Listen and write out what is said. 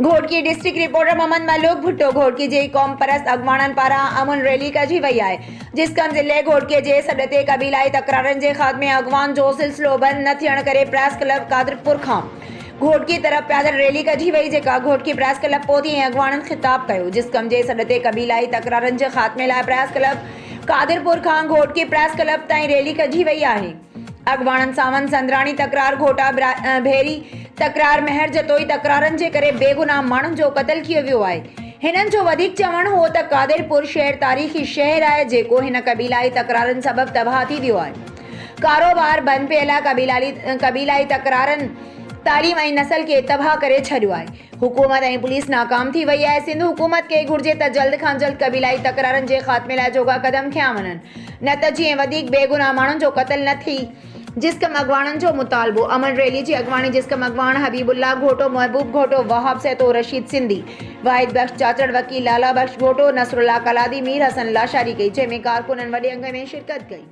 Ghotki district reporter Mohammad Malook Bhutto Ghotki जे कौम परस्त अगवाणन पारा अमन rally कजी वई है जिसकम जिले घोटकी जे सदते कबीलाई तकरारन जे खात्मे अगवान जो सिलसिलो बंद न थियण करे प्रेस क्लब कादरपुर खां घोटकी तरफ पैदल रैली कजी वई जेका घोटकी प्रेस क्लब पहुती ऐं अगवाणन खिताब कयो जिसकम जे सदते कबीलाई तकरारन जे खात्मे लाइ प्रेस क्लब कादरपुर खां घोटकी प्रेस क्लब ताईं रैली कजी वई आहे। अगवाणन सावन संदराणी तकरार घोटा भेरी तकरार महर जतोई तकरारन जे करे बेगुनाह माण्हुनि जो क़त्ल कियो वियो आहे। हिननि जो वधीक चवण हो त कादिरपुर शहर तारीख़ी शहर आहे जेको हिन कबीलाई तकरारन सबब तबाह थी वियो आहे। कारोबार बंद पियल आहे। कबीलाई तकरारन तालीम ऐं नस्ल के तबाह करे छॾियो आहे। हुकूमत ऐं पुलिस नाकाम थी वई आहे। सिंध हुकूमत खे घुर्जे त जल्द खां जल्द कबीलाई तकरारन जे ख़ात्मे लाइ जोगा कदम खयां वञनि न त जीअं वधीक बेगुनाह माण्हुनि जो क़त्ल न थी। जिसकम अगवाणन जो मुतालबो अमन रैली जी अगवाणी जिसकम अगवान हबीबुल्ला घोटो महबूब घोटो वहाब सैतो रशीद सिंधी वाहिद बख्श चाचड़ वकील लाला बख्श घोटो नसरुल्ला कलादी मीर हसन लाशारी कई जंहिंमें कारकुननि वॾे अंग में शिरकत कई।